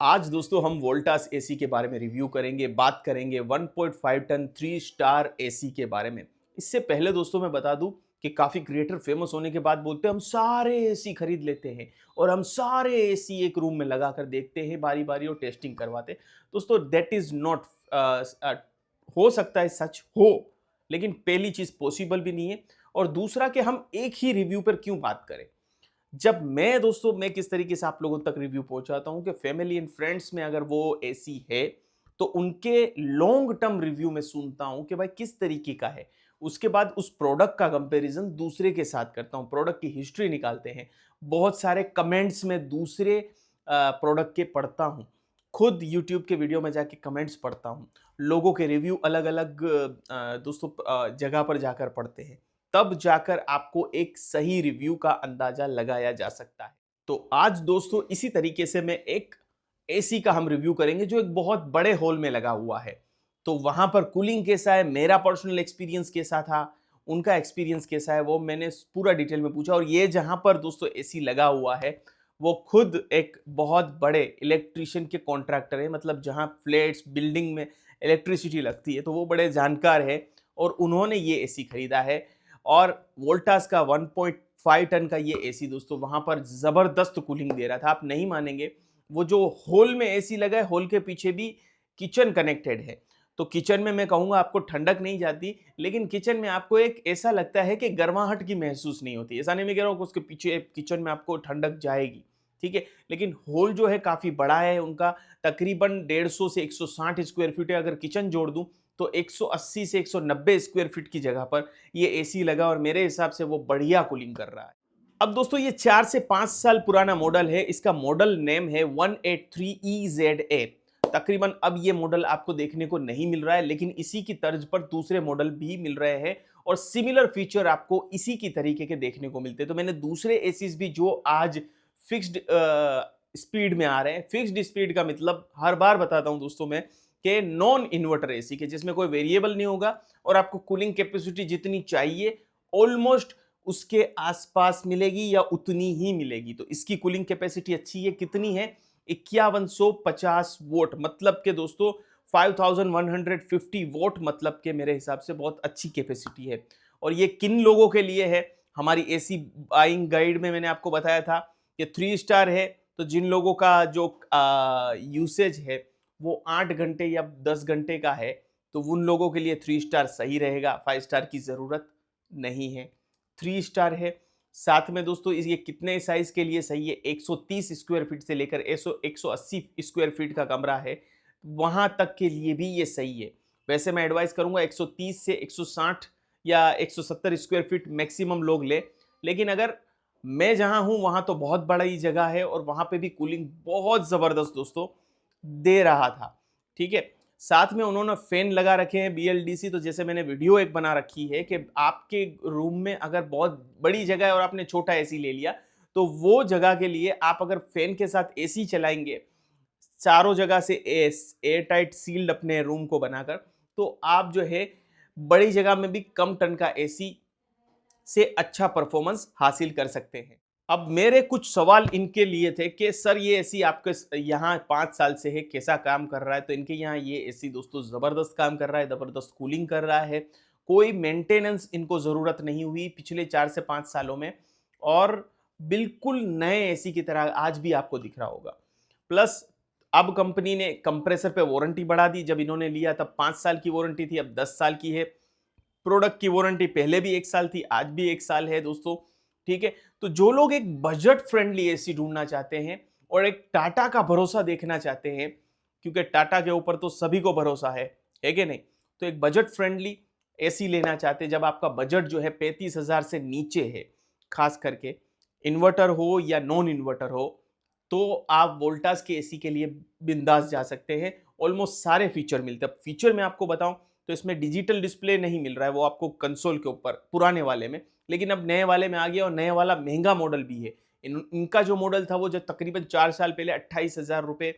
आज दोस्तों हम वोल्टास एसी के बारे में रिव्यू करेंगे, बात करेंगे 1.5 टन 3 स्टार एसी के बारे में। इससे पहले दोस्तों मैं बता दूं कि काफ़ी क्रिएटर फेमस होने के बाद बोलते हैं हम सारे एसी खरीद लेते हैं और हम सारे एसी एक रूम में लगा कर देखते हैं बारी-बारी और टेस्टिंग करवाते हैं। दोस्तों दैट इज़ नॉट हो सकता है सच हो, लेकिन पहली चीज़ पॉसिबल भी नहीं है और दूसरा कि हम एक ही रिव्यू पर क्यों बात करें। जब मैं दोस्तों मैं किस तरीके से आप लोगों तक रिव्यू पहुंचाता हूं कि फैमिली एंड फ्रेंड्स में अगर वो एसी है तो उनके लॉन्ग टर्म रिव्यू में सुनता हूं कि भाई किस तरीके का है। उसके बाद उस प्रोडक्ट का कंपैरिजन दूसरे के साथ करता हूं, प्रोडक्ट की हिस्ट्री निकालते हैं, बहुत सारे कमेंट्स में दूसरे प्रोडक्ट के पढ़ता हूं, खुद यूट्यूब के वीडियो में जाके कमेंट्स पढ़ता हूं, लोगों के रिव्यू अलग अलग दोस्तों जगह पर जाकर पढ़ते हैं, तब जाकर आपको एक सही रिव्यू का अंदाजा लगाया जा सकता है। तो आज दोस्तों इसी तरीके से मैं एक एसी का हम रिव्यू करेंगे जो एक बहुत बड़े हॉल में लगा हुआ है। तो वहां पर कूलिंग कैसा है, मेरा पर्सनल एक्सपीरियंस कैसा था, उनका एक्सपीरियंस कैसा है, वो मैंने पूरा डिटेल में पूछा। और ये जहां पर दोस्तों एसी लगा हुआ है वो खुद एक बहुत बड़े इलेक्ट्रिशियन के कॉन्ट्रैक्टर है, मतलब जहां फ्लैट्स बिल्डिंग में इलेक्ट्रिसिटी लगती है तो वो बड़े जानकार है और उन्होंने ये एसी खरीदा है। और वोल्टास का 1.5 टन का ये एसी दोस्तों वहां पर जबरदस्त कूलिंग दे रहा था, आप नहीं मानेंगे। वो जो हॉल में एसी लगा है, हॉल के पीछे भी किचन कनेक्टेड है, तो किचन में मैं कहूंगा आपको ठंडक नहीं जाती, लेकिन किचन में आपको एक ऐसा लगता है कि गर्माहट की महसूस नहीं होती। ऐसा नहीं मैं कह रहा हूँ कि उसके पीछे किचन में आपको ठंडक जाएगी, ठीक है, लेकिन हॉल जो है काफी बड़ा है उनका, तकरीबन 150 से 160 स्क्वायर फीट है। अगर किचन जोड़ दूं तो 180 से 190 स्क्वायर फीट की जगह पर ये एसी लगा और मेरे हिसाब से वो बढ़िया कूलिंग कर रहा है। अब दोस्तों ये 4 से 5 साल पुराना मॉडल है, इसका मॉडल नेम है 183EZA। तकरीबन अब ये मॉडल आपको देखने को नहीं मिल रहा है, लेकिन इसी की तर्ज पर दूसरे मॉडल भी मिल रहे हैं और सिमिलर फीचर आपको इसी की तरीके के देखने को मिलते हैं। तो मैंने दूसरे एसीज भी जो आज फिक्स्ड स्पीड में आ रहे हैं, फिक्स्ड स्पीड का मतलब हर बार बताता हूं दोस्तों मैं कि नॉन इन्वर्टर एसी के, जिसमें कोई वेरिएबल नहीं होगा और आपको कूलिंग कैपेसिटी जितनी चाहिए ऑलमोस्ट उसके आसपास मिलेगी या उतनी ही मिलेगी। तो इसकी कूलिंग कैपेसिटी अच्छी है, कितनी है, 5150 वोट, मतलब के दोस्तों 5150 वोट, मतलब के मेरे हिसाब से बहुत अच्छी कैपेसिटी है। और ये किन लोगों के लिए है, हमारी एसी बाइंग गाइड में मैंने आपको बताया था कि 3 स्टार है, तो जिन लोगों का जो यूसेज है वो 8 घंटे या 10 घंटे का है तो उन लोगों के लिए 3 स्टार सही रहेगा, 5 स्टार की ज़रूरत नहीं है। 3 स्टार है। साथ में दोस्तों ये कितने साइज के लिए सही है, 130 स्क्वायर फीट से लेकर 180 स्क्वायर फीट का कमरा है, वहां तक के लिए भी ये सही है। वैसे मैं एडवाइस करूंगा 130 से 160 या 170 स्क्वायर फीट मैक्सिमम लोग ले, लेकिन अगर मैं जहां हूं वहां तो बहुत बड़ा ही जगह है और वहां पे भी कूलिंग बहुत जबरदस्त दोस्तों दे रहा था, ठीक है। साथ में उन्होंने फैन लगा रखे हैं बीएलडीसी, तो जैसे मैंने वीडियो एक बना रखी है कि आपके रूम में अगर बहुत बड़ी जगह है और आपने छोटा एसी ले लिया तो वो जगह के लिए आप अगर फैन के साथ एसी चलाएंगे चारों जगह से एयर टाइट सील्ड अपने रूम को बनाकर, तो आप जो है बड़ी जगह में भी कम टन का एसी से अच्छा परफॉर्मेंस हासिल कर सकते हैं। अब मेरे कुछ सवाल इनके लिए थे कि सर ये एसी आपके यहाँ 5 साल से है, कैसा काम कर रहा है? तो इनके यहाँ ये एसी दोस्तों ज़बरदस्त काम कर रहा है, ज़बरदस्त कूलिंग कर रहा है, कोई मेंटेनेंस इनको ज़रूरत नहीं हुई पिछले 4 से 5 सालों में और बिल्कुल नए एसी की तरह आज भी आपको दिख रहा होगा। प्लस अब कंपनी ने कंप्रेसर पे वारंटी बढ़ा दी, जब इन्होंने लिया तब 5 साल की वारंटी थी, अब 10 साल की है। प्रोडक्ट की वारंटी पहले भी 1 साल थी, आज भी 1 साल है दोस्तों, ठीक है। तो जो लोग एक बजट फ्रेंडली एसी ढूंढना चाहते हैं और एक टाटा का भरोसा देखना चाहते हैं, क्योंकि टाटा के ऊपर तो सभी को भरोसा है कि नहीं, तो एक बजट फ्रेंडली एसी लेना चाहते हैं, जब आपका बजट जो है 35,000 से नीचे है, खास करके इन्वर्टर हो या नॉन इन्वर्टर हो, तो आप वोल्टास के एसी के लिए बिंदास जा सकते हैं। ऑलमोस्ट सारे फीचर मिलते हैं। फीचर मैं आपको बताऊं तो इसमें डिजिटल डिस्प्ले नहीं मिल रहा है, वो आपको कंसोल के ऊपर पुराने वाले में, लेकिन अब नए वाले में आ गया और नए वाला महंगा मॉडल भी है। इनका जो मॉडल था वो जो तकरीबन 4 साल पहले 28,000 रुपये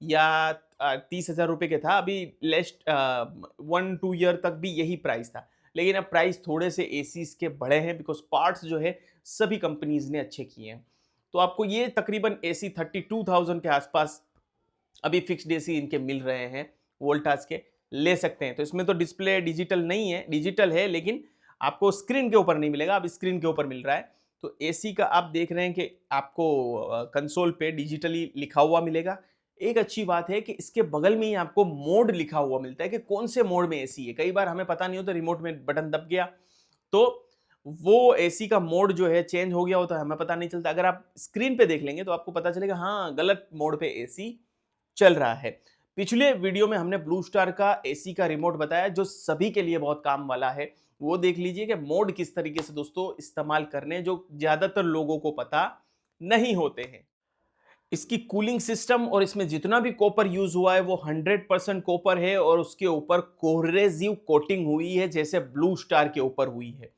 या 30,000 रुपये के था, अभी लेस्ट 1-2 ईयर तक भी यही प्राइस था, लेकिन अब प्राइस थोड़े से एसीज के बढ़े हैं बिकॉज पार्ट्स जो है सभी कंपनीज ने अच्छे किए हैं। तो आपको ये तकरीबन एसी 32,000 के आसपास अभी फिक्स्ड एसी इनके मिल रहे हैं वोल्टास के, ले सकते हैं। तो इसमें तो डिस्प्ले डिजिटल नहीं है, डिजिटल है लेकिन आपको स्क्रीन के ऊपर नहीं मिलेगा, अब स्क्रीन के ऊपर मिल रहा है। तो एसी का आप देख रहे हैं कि आपको कंसोल पे डिजिटली लिखा हुआ मिलेगा। एक अच्छी बात है कि इसके बगल में ही आपको मोड लिखा हुआ मिलता है कि कौन से मोड में एसी है। कई बार हमें पता नहीं होता, रिमोट में बटन दब गया तो वो एसी का मोड जो है चेंज हो गया होता है, हमें पता नहीं चलता। अगर आप स्क्रीन पे देख लेंगे तो आपको पता चलेगा हाँ गलत मोड पे एसी चल रहा है। पिछले वीडियो में हमने ब्लू स्टार का एसी का रिमोट बताया जो सभी के लिए बहुत काम वाला है। वो देख लीजिए कि मोड किस तरीके से दोस्तों इस्तेमाल करने, जो ज्यादातर लोगों को पता नहीं होते हैं। इसकी कूलिंग सिस्टम और इसमें जितना भी कॉपर यूज हुआ है वो 100% कॉपर है और उसके ऊपर कोहरेजिव कोटिंग हुई है जैसे ब्लू स्टार के ऊपर हुई है।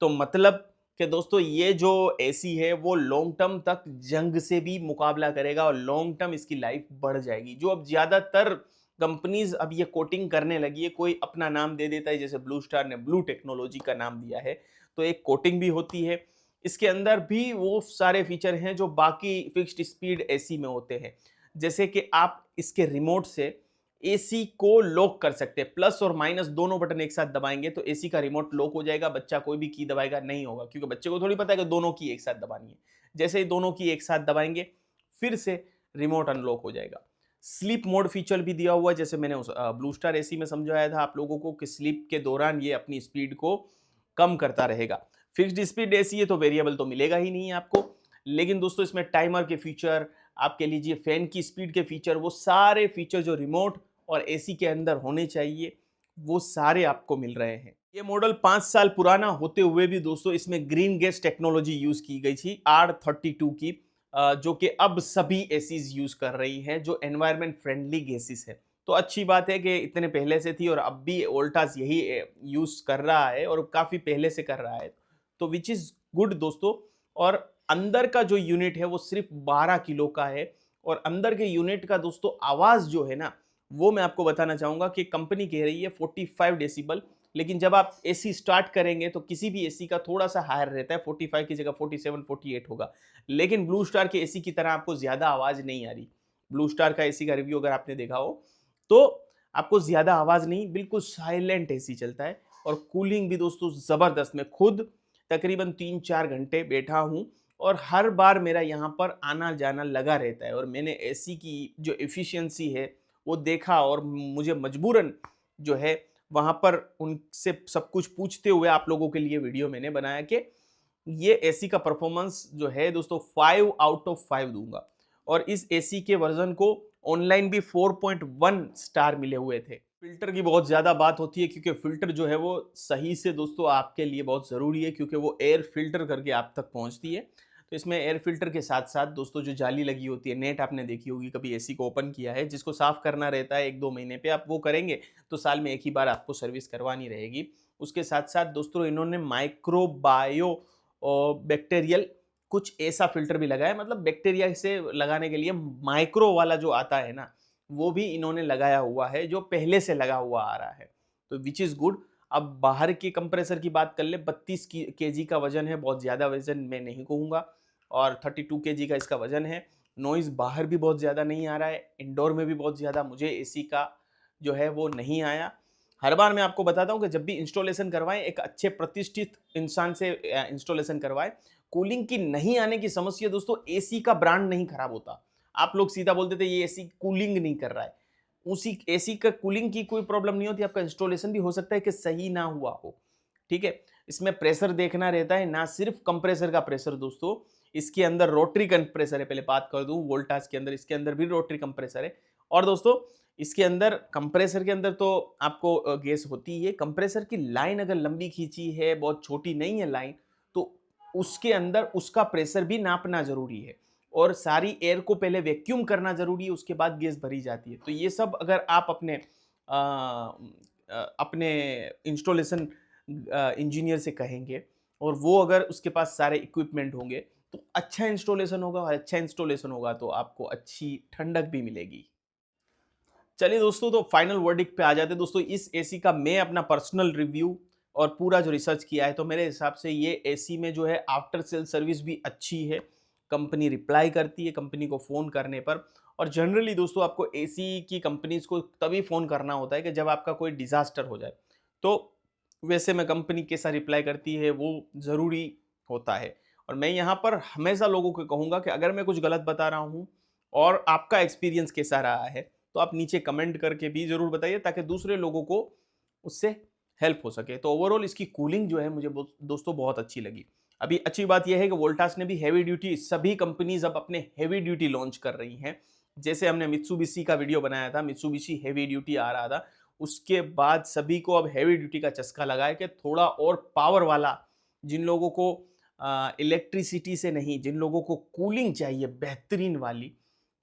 तो मतलब कि दोस्तों ये जो एसी है वो लॉन्ग टर्म तक जंग से भी मुकाबला करेगा और लॉन्ग टर्म इसकी लाइफ बढ़ जाएगी। जो अब ज्यादातर कंपनीज अब ये कोटिंग करने लगी है, कोई अपना नाम दे देता है, जैसे ब्लू स्टार ने ब्लू टेक्नोलॉजी का नाम दिया है, तो एक कोटिंग भी होती है। इसके अंदर भी वो सारे फीचर हैं जो बाकी फिक्स्ड स्पीड एसी में होते हैं, जैसे कि आप इसके रिमोट से एसी को लॉक कर सकते हैं। प्लस और माइनस दोनों बटन एक साथ दबाएंगे तो एसी का रिमोट लॉक हो जाएगा, बच्चा कोई भी की दबाएगा नहीं होगा, क्योंकि बच्चे को थोड़ी पता है कि दोनों की एक साथ दबानी है। जैसे ही दोनों की एक साथ दबाएंगे फिर से रिमोट अनलॉक हो जाएगा। स्लीप मोड फीचर भी दिया हुआ है, जैसे मैंने उस ब्लू स्टार एसी में समझाया था आप लोगों को कि स्लीप के दौरान ये अपनी स्पीड को कम करता रहेगा। फिक्स्ड स्पीड एसी है तो वेरिएबल तो मिलेगा ही नहीं आपको, लेकिन दोस्तों इसमें टाइमर के फीचर, आपके लीजिए फैन की स्पीड के फीचर, वो सारे फीचर जो रिमोट और एसी के अंदर होने चाहिए वो सारे आपको मिल रहे हैं। ये मॉडल 5 साल पुराना होते हुए भी दोस्तों इसमें ग्रीन गैस टेक्नोलॉजी यूज की गई थी R32 की, जो कि अब सभी एसीज यूज कर रही हैं, जो एनवायरमेंट फ्रेंडली गैसेस है। तो अच्छी बात है कि इतने पहले से थी और अब भी वोल्टास यही यूज कर रहा है और काफी पहले से कर रहा है, तो विच इज गुड दोस्तों। और अंदर का जो यूनिट है वो सिर्फ 12 किलो का है और अंदर के यूनिट का दोस्तों आवाज जो है ना, वो मैं आपको बताना चाहूंगा कि कंपनी कह रही है 45 डेसिबल, लेकिन जब आप एसी स्टार्ट करेंगे तो किसी भी एसी का थोड़ा सा हायर रहता है, 45 की जगह 47 48 होगा। लेकिन ब्लू स्टार के एसी की तरह आपको ज्यादा आवाज नहीं आ रही। ब्लू स्टार का एसी का रिव्यू अगर आपने देखा हो तो आपको ज्यादा आवाज नहीं, बिल्कुल साइलेंट एसी चलता है। और कूलिंग भी दोस्तों जबरदस्त। मैं खुद तकरीबन 3-4 घंटे बैठा हूं और हर बार मेरा यहाँ पर आना जाना लगा रहता है और मैंने एसी की जो एफिशिएंसी है वो देखा और मुझे मजबूरन जो है वहां पर उनसे सब कुछ पूछते हुए आप लोगों के लिए वीडियो मैंने बनाया कि ये एसी का परफॉर्मेंस जो है दोस्तों 5 आउट ऑफ 5 दूंगा। और इस एसी के वर्जन को ऑनलाइन भी 4.1 स्टार मिले हुए थे। फिल्टर की बहुत ज़्यादा बात होती है क्योंकि फिल्टर जो है वो सही से दोस्तों आपके लिए बहुत ज़रूरी है, क्योंकि वो एयर फिल्टर करके आप तक पहुंचती है। तो इसमें एयर फिल्टर के साथ साथ दोस्तों जो जाली लगी होती है, नेट आपने देखी होगी, कभी एसी को ओपन किया है, जिसको साफ करना रहता है 1-2 महीने पे, आप वो करेंगे तो साल में एक ही बार आपको सर्विस करवानी रहेगी। उसके साथ साथ दोस्तों इन्होंने माइक्रोबायो बैक्टीरियल कुछ ऐसा फिल्टर भी लगाया, मतलब बैक्टीरिया से लगाने के लिए माइक्रो वाला जो आता है ना, वो भी इन्होंने लगाया हुआ है, जो पहले से लगा हुआ आ रहा है, तो विच इज गुड। अब बाहर के कंप्रेसर की बात कर ले, 32 केजी का वजन है, बहुत ज्यादा वजन मैं नहीं कहूंगा, और 32 केजी का इसका वजन है। नॉइज बाहर भी बहुत ज्यादा नहीं आ रहा है, इंडोर में भी बहुत ज्यादा मुझे एसी का जो है वो नहीं आया। हर बार मैं आपको बताता हूँ कि जब भी इंस्टॉलेशन करवाएं एक अच्छे प्रतिष्ठित इंसान से इंस्टॉलेशन करवाएं। कूलिंग की नहीं आने की समस्या दोस्तों, एसी का ब्रांड नहीं खराब होता। आप लोग सीधा बोलते थे ये एसी कूलिंग नहीं कर रहा है, उसी एसी का कूलिंग की कोई प्रॉब्लम नहीं होती, आपका इंस्टॉलेशन भी हो सकता है कि सही ना हुआ हो। ठीक है, इसमें प्रेशर देखना रहता है, ना सिर्फ कंप्रेसर का प्रेशर दोस्तों, इसके अंदर रोटरी कंप्रेसर है। पहले बात कर दूं वोल्टास के अंदर, इसके अंदर भी रोटरी कंप्रेसर है। और दोस्तों इसके अंदर कंप्रेसर के अंदर तो आपको गैस होती है, कंप्रेसर की लाइन अगर लंबी खींची है, बहुत छोटी नहीं है लाइन, तो उसके अंदर उसका प्रेशर भी नापना जरूरी है और सारी एयर को पहले वैक्यूम करना जरूरी है, उसके बाद गैस भरी जाती है। तो ये सब अगर आप अपने इंस्टॉलेशन इंजीनियर से कहेंगे और वो अगर उसके पास सारे इक्विपमेंट होंगे तो अच्छा इंस्टॉलेशन होगा, और अच्छा इंस्टॉलेशन होगा तो आपको अच्छी ठंडक भी मिलेगी। चलिए दोस्तों, तो फाइनल वर्डिक्ट पे आ जाते हैं दोस्तों। इस एसी का मैं अपना पर्सनल रिव्यू और पूरा जो रिसर्च किया है, तो मेरे हिसाब से ये एसी में जो है आफ्टर सेल सर्विस भी अच्छी है, कंपनी रिप्लाई करती है कंपनी को फ़ोन करने पर, और जनरली दोस्तों आपको एसी की कंपनीज को तभी फ़ोन करना होता है कि जब आपका कोई डिज़ास्टर हो जाए। तो वैसे में कंपनी कैसा रिप्लाई करती है वो ज़रूरी होता है। और मैं यहाँ पर हमेशा लोगों को कहूँगा कि अगर मैं कुछ गलत बता रहा हूँ और आपका एक्सपीरियंस कैसा रहा है, तो आप नीचे कमेंट करके भी ज़रूर बताइए ताकि दूसरे लोगों को उससे हेल्प हो सके। तो ओवरऑल इसकी कूलिंग जो है मुझे दोस्तों बहुत अच्छी लगी। अभी अच्छी बात यह है कि वोल्टास ने भी हेवी ड्यूटी, सभी कंपनीज अब अपने हेवी ड्यूटी लॉन्च कर रही हैं। जैसे हमने मित्सुबिशी का वीडियो बनाया था, मित्सुबिशी हेवी ड्यूटी आ रहा था, उसके बाद सभी को अब हेवी ड्यूटी का चस्का लगा है कि थोड़ा और पावर वाला, जिन लोगों को इलेक्ट्रिसिटी से नहीं, जिन लोगों को कूलिंग चाहिए बेहतरीन वाली,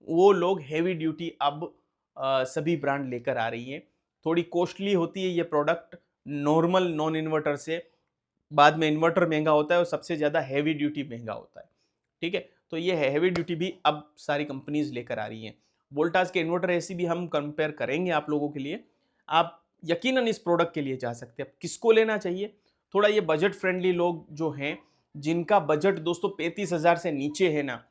वो लोग हेवी ड्यूटी अब सभी ब्रांड लेकर आ रही हैं। थोड़ी कॉस्टली होती है ये प्रोडक्ट नॉर्मल नॉन इन्वर्टर से, बाद में इन्वर्टर महंगा होता है और सबसे ज़्यादा हैवी ड्यूटी महंगा होता है। ठीक है? तो ये है हैवी ड्यूटी भी अब सारी कंपनीज़ लेकर आ रही हैं। वोल्टास के इन्वर्टर एसी भी हम कंपेयर करेंगे आप लोगों के लिए। आप यकीनन इस प्रोडक्ट के लिए जा सकते हैं। अब किसको लेना चाहिए? थोड़ा ये बजट फ्रेंडली लोग जो हैं, जिनका बजट दोस्तों 35,000 से नीचे है ना,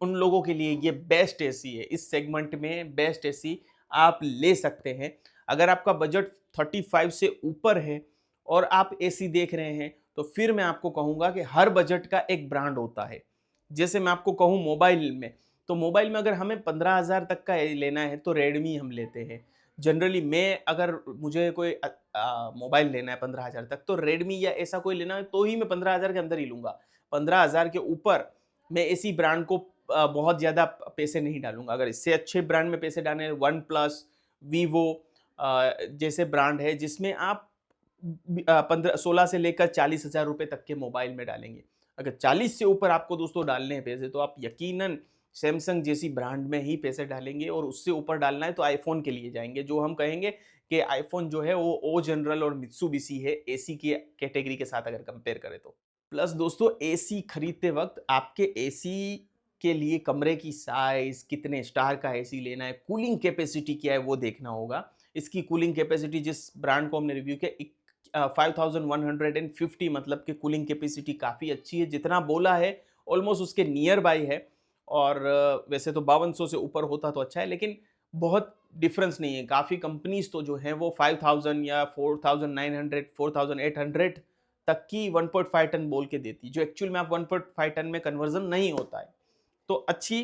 उन लोगों के लिए ये बेस्ट एसी है। इस सेगमेंट में बेस्ट एसी आप ले सकते हैं। अगर आपका बजट 35 से ऊपर है और आप एसी देख रहे हैं, तो फिर मैं आपको कहूँगा कि हर बजट का एक ब्रांड होता है। जैसे मैं आपको कहूँ मोबाइल में, तो मोबाइल में अगर हमें 15,000 तक का लेना है तो रेडमी हम लेते हैं। जनरली मैं अगर मुझे कोई मोबाइल लेना है 15,000 तक, तो रेडमी या ऐसा कोई लेना है तो ही मैं 15,000 के अंदर ही लूँगा। 15,000 के ऊपर मैं इसी ब्रांड को बहुत ज़्यादा पैसे नहीं डालूँगा। अगर इससे अच्छे ब्रांड में पैसे डालने हैं, वन प्लस, वीवो जैसे ब्रांड है जिसमें आप 16 से लेकर 40,000 रुपए तक के मोबाइल में डालेंगे। अगर 40 से ऊपर आपको दोस्तों डालने हैं पैसे, तो आप यकीनन सैमसंग जैसी ब्रांड में ही पैसे डालेंगे, और उससे ऊपर डालना है तो आईफ़ोन के लिए जाएँगे, जो हम कहेंगे कि आईफ़ोन जो है वो ओ जनरल और मित्सुबिशी है एसी की कैटेगरी के साथ अगर कंपेयर करें तो। प्लस दोस्तों एसी खरीदते वक़्त आपके एसी के लिए कमरे की साइज़, कितने स्टार का एसी लेना है, कूलिंग कैपेसिटी क्या है वो देखना होगा। इसकी कूलिंग कैपेसिटी जिस ब्रांड को हमने रिव्यू किया 5150, मतलब कि कूलिंग कैपेसिटी काफ़ी अच्छी है। जितना बोला है ऑलमोस्ट उसके नियर बाय है। और वैसे तो 5200 से ऊपर होता तो अच्छा है, लेकिन बहुत डिफरेंस नहीं है। काफ़ी कंपनीज़ तो जो हैं वो 5000 या 4900, 4800 तक की 1.5 टन बोल के देती, जो एक्चुअल में आप 1.5 टन में कन्वर्जन नहीं होता है। तो अच्छी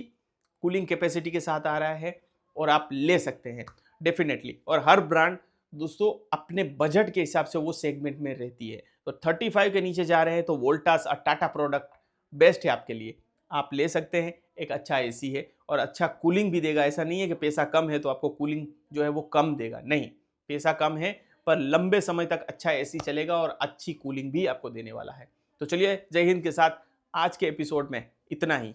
कूलिंग कैपेसिटी के साथ आ रहा है और आप ले सकते हैं डेफिनेटली। और हर ब्रांड दोस्तों अपने बजट के हिसाब से वो सेगमेंट में रहती है। तो 35 के नीचे जा रहे हैं तो वोल्टास और टाटा प्रोडक्ट बेस्ट है आपके लिए। आप ले सकते हैं, एक अच्छा एसी है और अच्छा कूलिंग भी देगा। ऐसा नहीं है कि पैसा कम है तो आपको कूलिंग जो है वो कम देगा, नहीं, पैसा कम है पर लंबे समय तक अच्छा एसी चलेगा और अच्छी कूलिंग भी आपको देने वाला है। तो चलिए, जय हिंद के साथ आज के एपिसोड में इतना ही।